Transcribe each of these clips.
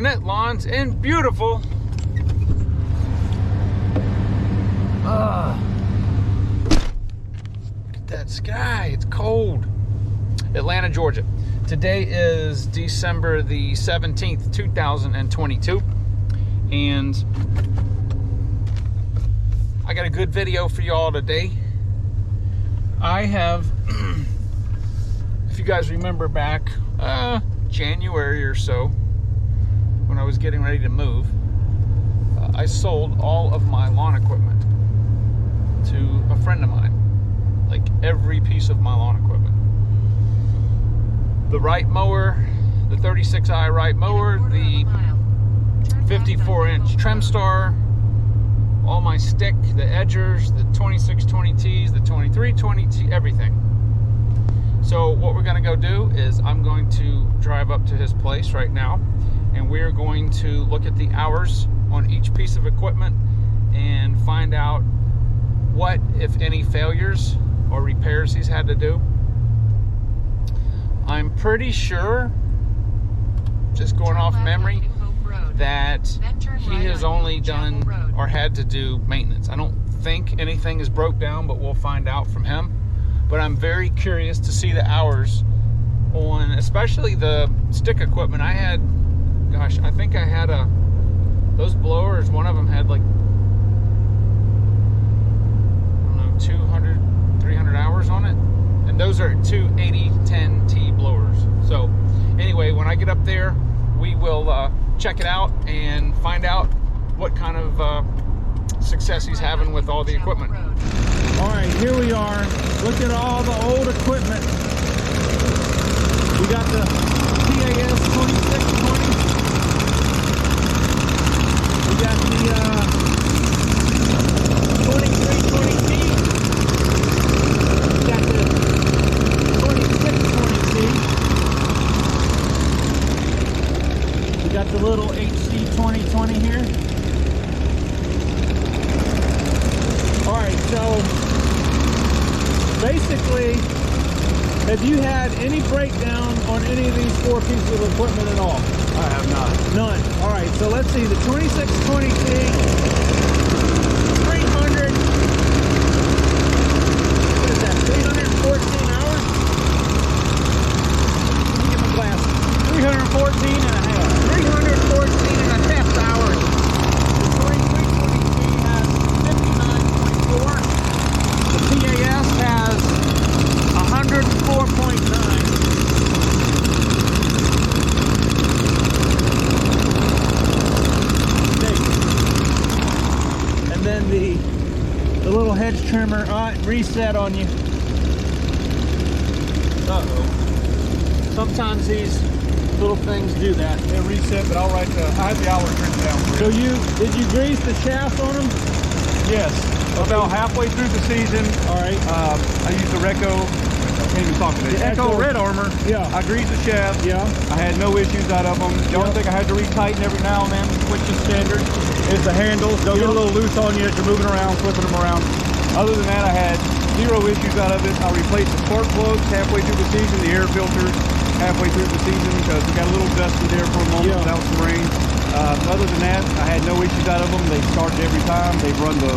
Gwinnett Lawns in beautiful look at that sky. It's cold. Atlanta, Georgia. Today is December the 17th, 2022, and I got a good video for y'all today. I have, if you guys remember back January or so, when I was getting ready to move, I sold all of my lawn equipment to a friend of mine. Like every piece of my lawn equipment. The right mower, the 36i right mower, the 54-inch trim star, all my stick, the edgers, the 2620Ts, the 2320T, everything. So what we're gonna go do is I'm going to drive up to his place right now, and we're going to look at the hours on each piece of equipment and find out what, if any, failures or repairs he's had to do. I'm pretty sure, just going off memory, that he has only done or had to do maintenance. I don't think anything is broke down, but we'll find out from him. But I'm very curious to see the hours on, especially the stick equipment. I had, gosh, I think I had those blowers, one of them had like, I don't know, 200, 300 hours on it. And those are two 8010T blowers. So anyway, when I get up there, we will check it out and find out what kind of success he's having with all the equipment. All right, here we are. Look at all the old equipment. We got the PAS 2620. We got the 2320T. We got the 2620T. We got the little HC 2020 here. All right, so basically, have you had any breakdown on any of these four pieces of equipment at all? I have not. None. All right, so let's see, the 2620T, 300, what is that, 314 hours? Let me get my glasses. 314 and a half. 314 and a half hours. The 2320T has 59.4. The PAS has 104.9. And then the little hedge trimmer, reset on you. Uh-oh. Sometimes these little things do that. They reset, but I had the hours written down. So did you grease the shaft on them? Yes. Okay. About halfway through the season. All right. I used the I can't even talk today. Echo Red Armor. Yeah. I greased the shaft. Yeah. I had no issues out of them. The only thing I had to retighten every now and then, which is standard, is the handles. They'll get a little loose on you as you're moving around, flipping them around. Other than that, I had zero issues out of it. I replaced the spark plugs halfway through the season, the air filters halfway through the season, because we got a little dusty there for a moment without some rain. Other than that, I had no issues out of them. They started every time. They've run the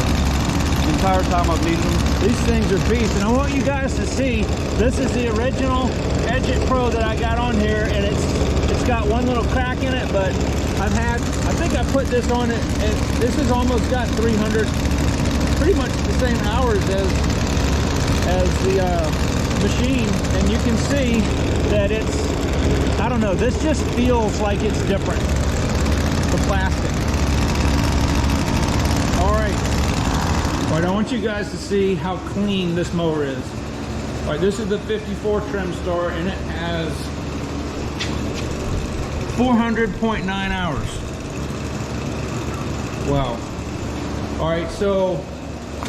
entire time I've needed them. These things are beasts, and I want you guys to see, this is the original Edge It Pro that I got on here, and it's got one little crack in it, but I think I put this on it, and this has almost got 300, pretty much the same hours as the machine, and you can see that it's, I don't know, this just feels like it's different, the plastic. All right, I want you guys to see how clean this mower is. All right, this is the 54 trim star, and it has 400.9 hours. Wow. All right, so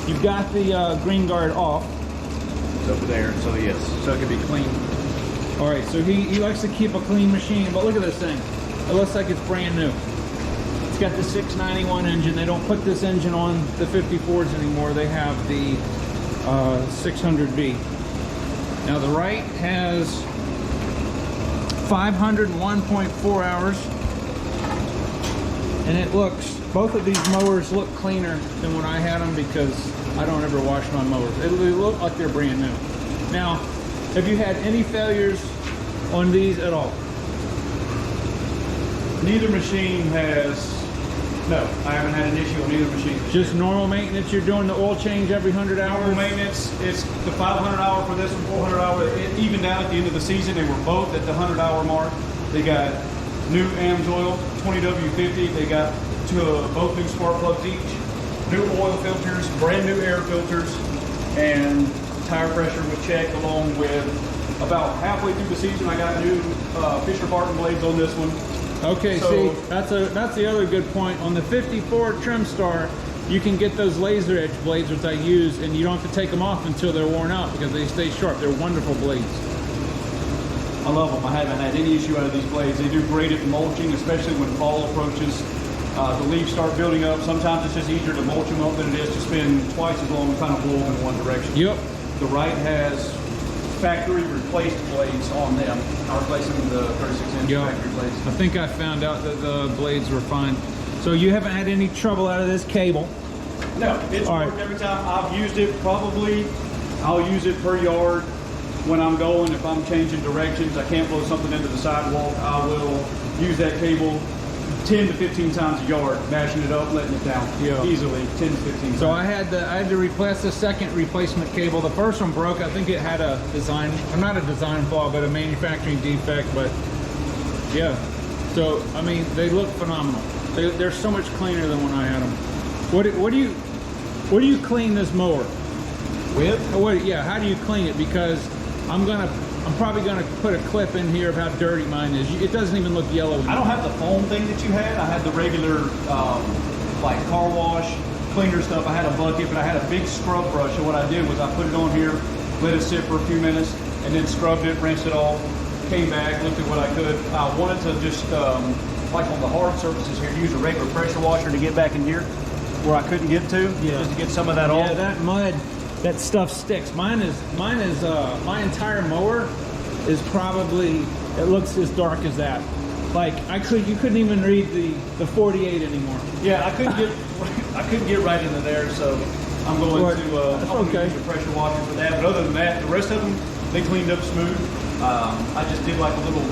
you've got the green guard off. It's over there, so yes, so it can be clean. All right, so he likes to keep a clean machine, but look at this thing. It looks like it's brand new. It's got the 691 engine. They don't put this engine on the 54s anymore. They have the 600B. Now the right has 501.4 hours. And it looks, both of these mowers look cleaner than when I had them because I don't ever wash my mowers. They look like they're brand new. Now, have you had any failures on these at all? Neither machine has, no, I haven't had an issue on either machine. Just normal maintenance? You're doing the oil change every 100 hours? Normal maintenance, it's the 500 hour for this one, 400 hour. Even down at the end of the season, they were both at the 100 hour mark. They got new AMS oil, 20W50. They got both new spark plugs each, new oil filters, brand new air filters, and tire pressure was checked along with about halfway through the season. I got new Fisher Barton blades on this one. Okay, so, see, that's the other good point. On the 54 Trim Star, you can get those laser edge blades, which I use, and you don't have to take them off until they're worn out because they stay sharp. They're wonderful blades. I love them. I haven't had any issue out of these blades. They do great at mulching, especially when fall approaches. The leaves start building up. Sometimes it's just easier to mulch them up than it is to spend twice as long and kind of blow them in one direction. Yep. The Wright has factory replaced blades on them. I replaced them with the 36-inch factory blades. I think I found out that the blades were fine. So you haven't had any trouble out of this cable? No, it's worked every time. I've used it probably, I'll use it per yard when I'm going. If I'm changing directions, I can't blow something into the sidewalk, I will use that cable 10 to 15 times a yard, mashing it up, letting it down easily, 10 to 15 times. So I had to replace the second replacement cable. The first one broke. I think it had a design, or not a design flaw, but a manufacturing defect. But yeah, so I mean, they look phenomenal. They're so much cleaner than when I had them. What do you clean this mower with? Yeah, how do you clean it? Because I'm probably gonna put a clip in here of how dirty mine is. It doesn't even look yellow anymore. I don't have the foam thing that you had. I had the regular like car wash cleaner stuff. I had a bucket, but I had a big scrub brush. So what I did was I put it on here, let it sit for a few minutes, and then scrubbed it, rinsed it off, came back, looked at what I could. I wanted to just like on the hard surfaces here, use a regular pressure washer to get back in here where I couldn't get to, just to get some of that off. Yeah, that mud, that stuff sticks. My entire mower is probably, it looks as dark as that. Like you couldn't even read the 48 anymore. Yeah, I couldn't get right into there, so I'm going to use a pressure washer for that. But other than that, the rest of them they cleaned up smooth. I just did like a little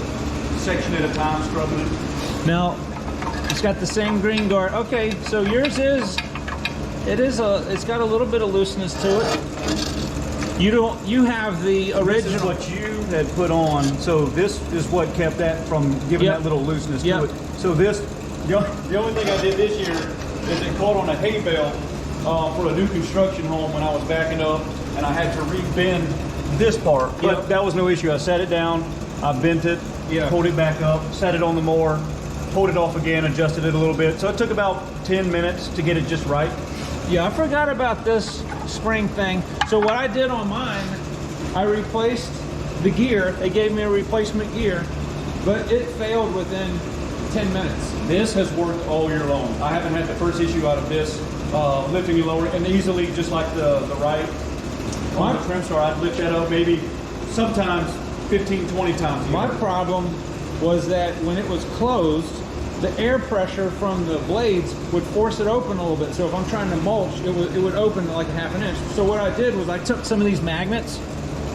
section at a time, scrubbing it. Now it's got the same green guard. Okay, so yours it's got a little bit of looseness to it. You have the original. This is what you had put on, so this is what kept that from giving that little looseness to it. So the only thing I did this year is it caught on a hay bale for a new construction home when I was backing up, and I had to re-bend this part. But that was no issue. I sat it down, I bent it, pulled it back up, set it on the mower, pulled it off again, adjusted it a little bit. So it took about 10 minutes to get it just right. Yeah, I forgot about this spring thing. So what I did on mine, I replaced the gear. They gave me a replacement gear, but it failed within 10 minutes. This has worked all year long. I haven't had the first issue out of this, lifting and lowering, and easily, just like the Wright on the Trim Star, I'd lift that up maybe sometimes 15, 20 times a year. My problem was that when it was closed, the air pressure from the blades would force it open a little bit. So if I'm trying to mulch, it would open like a half an inch. So what I did was I took some of these magnets,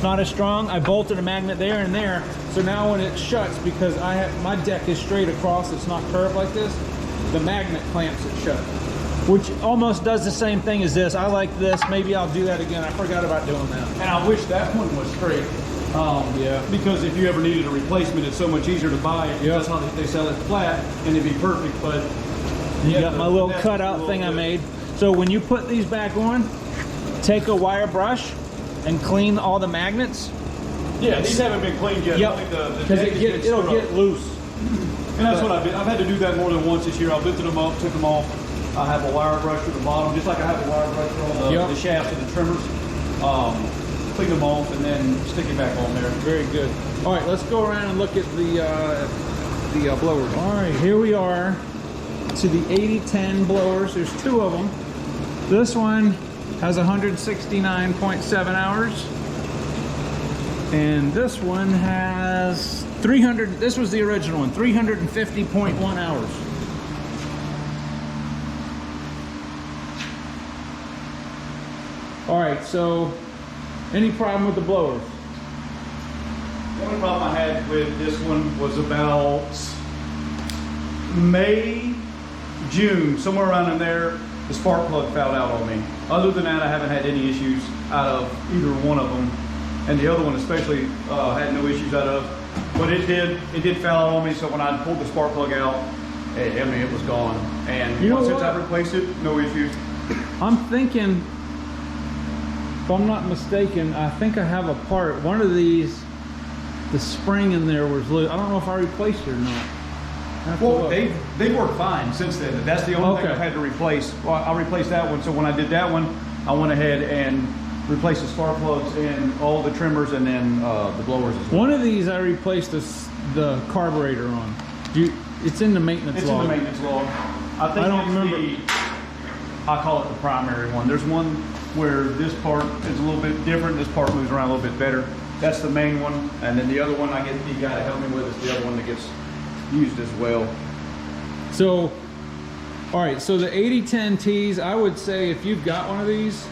not as strong, I bolted a magnet there and there. So now when it shuts, because my deck is straight across, it's not curved like this, the magnet clamps it shut, which almost does the same thing as this. I like this. Maybe I'll do that again. I forgot about doing that. And I wish that one was straight. Because if you ever needed a replacement, it's so much easier to buy it. That's how they sell it flat, and it'd be perfect. But you got my little cutout thing I made. So when you put these back on, take a wire brush and clean all the magnets. Yeah, these haven't been cleaned yet. Because it'll get loose. And that's what I've been. I've had to do that more than once this year. I lifted them up, took them off. I have a wire brush for the bottom, just like I have a wire brush for all the shafts of the trimmers. Clean them off and then stick it back on there. Very good. All right, let's go around and look at the blowers. All right, here we are to the 8010 blowers. There's two of them. This one has 169.7 hours, and this one has 300. This was the original one, 350.1 hours. All right, so any problem with the blowers? The only problem I had with this one was about May, June, somewhere around in there, the spark plug fouled out on me. Other than that, I haven't had any issues out of either one of them. And the other one especially had no issues out of, but it did foul out on me. So when I pulled the spark plug out, I mean, it was gone. And since I replaced it, no issues. I'm thinking, if I'm not mistaken, I think I have a part. One of these, the spring in there was loose. I don't know if I replaced it or not. Well, they worked fine since then. That's the only thing I've had to replace. Well, I replaced that one. So when I did that one, I went ahead and replaced the spark plugs and all the trimmers, and then the blowers as well. One of these I replaced the carburetor on. It's in the maintenance log. It's in the maintenance log. I think I don't remember. I call it the primary one. There's one where this part is a little bit different. This part moves around a little bit better. That's the main one. And then the other one I get the guy to help me with is the other one that gets used as well. So, all right, so the 8010Ts, I would say if you've got one of these,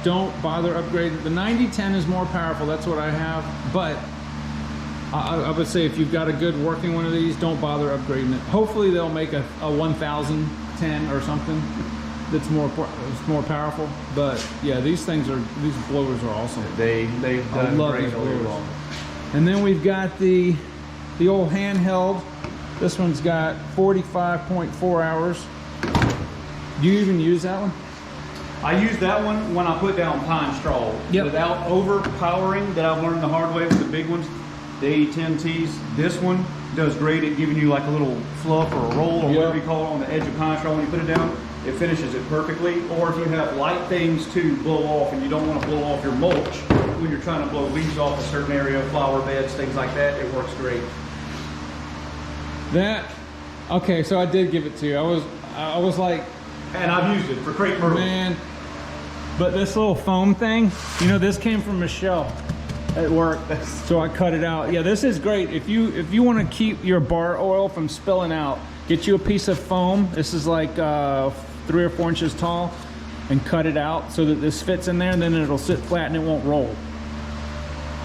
don't bother upgrading. The 9010 is more powerful, that's what I have, but I would say if you've got a good working one of these, don't bother upgrading it. Hopefully they'll make a 1010 or something that's more powerful, but yeah, these blowers are awesome. They've done great all year long. And then we've got the old handheld. This one's got 45.4 hours. Do you even use that one? I use that one when I put down pine straw. Yep. Without overpowering, that I've learned the hard way with the big ones, the 8010Ts. This one does great at giving you like a little fluff or a roll or whatever you call it on the edge of pine straw when you put it down. It finishes it perfectly. Or if you have light things to blow off and you don't want to blow off your mulch when you're trying to blow leaves off a certain area, flower beds, things like that, it works great. Okay, so I did give it to you. I was like, and I've used it for crepe myrtle. Man, but this little foam thing, this came from Michelle at work, so I cut it out. Yeah, this is great. If you want to keep your bar oil from spilling out, get you a piece of foam. This is like 3 or 4 inches tall, and cut it out so that this fits in there, and then it'll sit flat and it won't roll.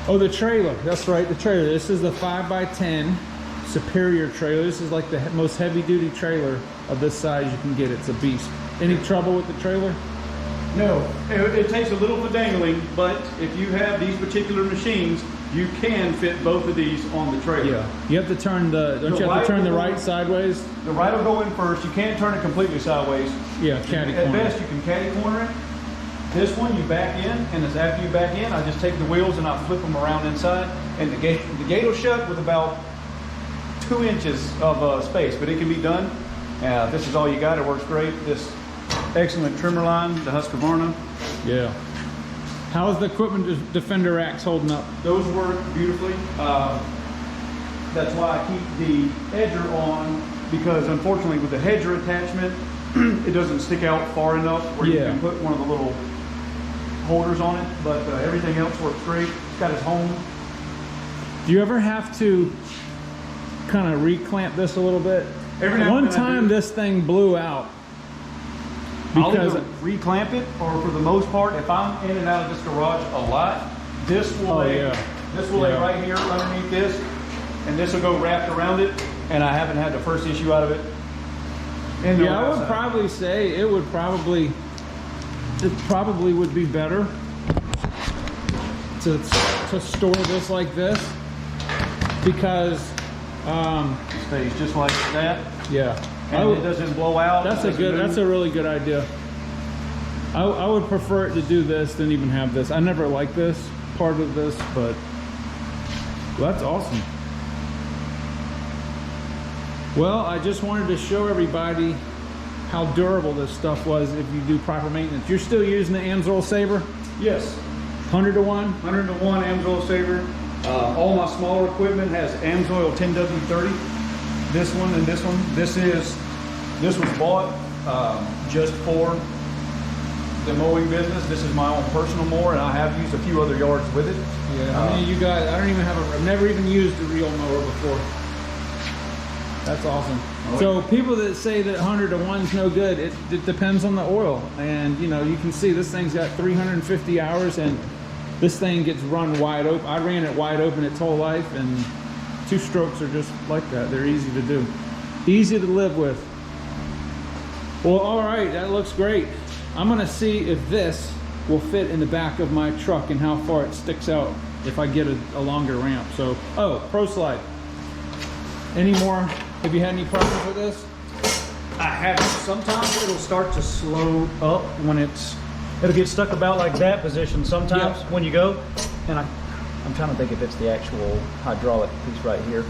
Oh, the trailer. That's right, the trailer. This is the 5x10 Superior trailer. This is like the most heavy-duty trailer of this size you can get. It's a beast. Any trouble with the trailer? No, it takes a little dangling, but if you have these particular machines, you can fit both of these on the trailer. Yeah, you have to turn don't you have to turn the right sideways? The right will go in first. You can't turn it completely sideways. Yeah, caddy corner. At best, you can caddy corner it. This one, you back in, and as after you back in, I just take the wheels and I flip them around inside, and the gate will shut with about 2 inches of space, but it can be done. This is all you got. It works great. This excellent trimmer line, the Husqvarna. Yeah. How's the equipment defender axe holding up? Those work beautifully. That's why I keep the edger on, because unfortunately with the hedger attachment, it doesn't stick out far enough where you can put one of the little holders on it, but everything else works great. It's got its home. Do you ever have to kind of reclamp this a little bit? One time this thing blew out. Because I'll either reclamp it, or for the most part, if I'm in and out of this garage a lot, this will lay right here underneath this, and this will go wrapped around it, and I haven't had the first issue out of it. Yeah, I would probably say it probably would be better to store this like this, because it stays just like that. Yeah. And it doesn't blow out. That's a really good idea. I would prefer it to do this than even have this. I never liked this part of this, but that's awesome. Well, I just wanted to show everybody how durable this stuff was if you do proper maintenance. You're still using the AMSOIL saver? Yes. 100 to 1? 100 to 1 AMSOIL saver. All my smaller equipment has AMSOIL 10W30. This one and this one. This was bought just for the mowing business. This is my own personal mower, and I have used a few other yards with it. Yeah, I mean, you guys, I've never even used a real mower before. That's awesome. Oh, So people that say that 100 to 1's no good, it depends on the oil. And you know, you can see this thing's got 350 hours and this thing gets run wide open. I ran it wide open its whole life, and 2 strokes are just like that. They're easy to do. Easy to live with. Well, all right, that looks great. I'm gonna see if this will fit in the back of my truck and how far it sticks out if I get a longer ramp. So, oh, Pro Slide. Any more? Have you had any problems with this? I haven't. Sometimes it'll start to slow up when it'll get stuck about like that position sometimes Yeah. when you go. And I'm trying to think if it's the actual hydraulic piece right here.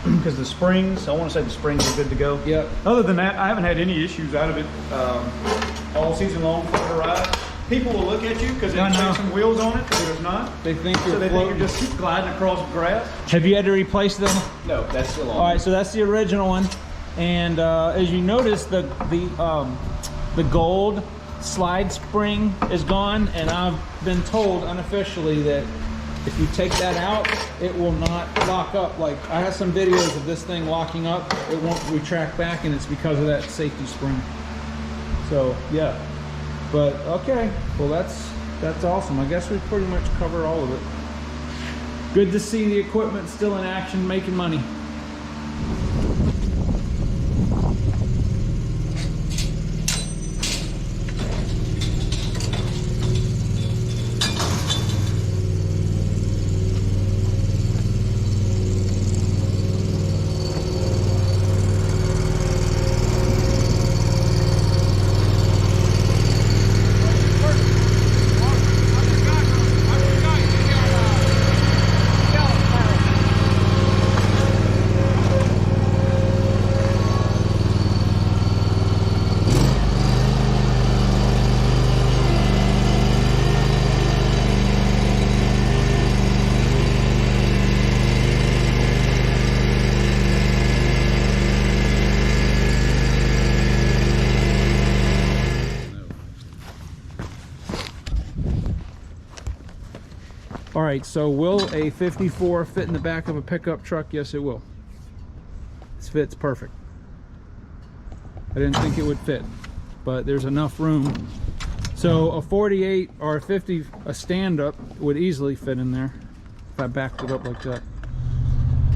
Because the springs, I want to say the springs are good to go. Yep. Other than that, I haven't had any issues out of it all season long for the ride. People will look at you because I there's know. some wheels on it, but there's not. They think So you're they think floating. you're just gliding across grass. Have you had to replace them? No, that's still on. All right, so that's the original one. And as you notice, the gold slide spring is gone, and I've been told unofficially that if you take that out, it will not lock up. Like, I have some videos of this thing locking up. It won't retract back, and it's because of that safety spring. So, yeah. But, okay. Well, that's awesome. I guess we pretty much covered all of it. Good to see the equipment still in action, making money. All right, so will a 54 fit in the back of a pickup truck? Yes, it will. This fits perfect. I didn't think it would fit, but there's enough room. So a 48 or a 50, a stand-up would easily fit in there if I backed it up like that.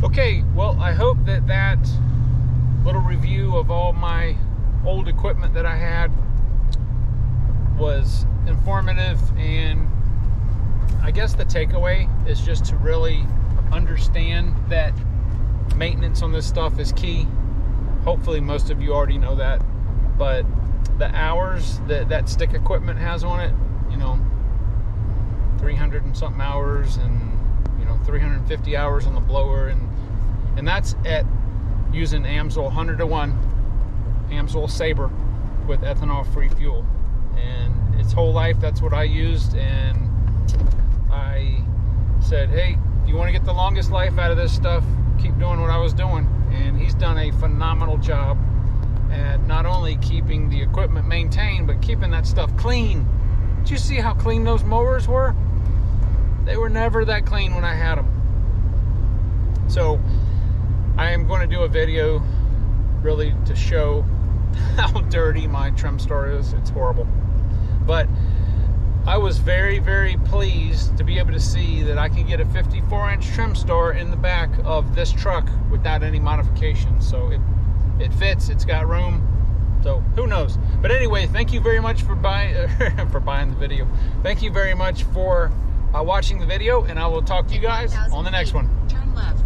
Okay, well, I hope that that little review of all my old equipment that I had was informative, and I guess the takeaway is just to really understand that maintenance on this stuff is key. Hopefully most of you already know that, but the hours that that stick equipment has on it, you know, 300 and something hours, and you know, 350 hours on the blower, and that's at using Amsoil 100 to 1 Amsoil Sabre with ethanol free fuel. And its whole life that's what I used, and I said, hey, you want to get the longest life out of this stuff, keep doing what I was doing. And he's done a phenomenal job at not only keeping the equipment maintained, but keeping that stuff clean. Did you see how clean those mowers were? They were never that clean when I had them. So I am going to do a video really to show how dirty my trim star is. It's horrible. But I was very, very pleased to be able to see that I can get a 54-inch trim star in the back of this truck without any modifications. So it fits, it's got room, so who knows. But anyway, thank you very much for buying the video. Thank you very much for watching the video, and I will talk to you guys on the next one. Turn left.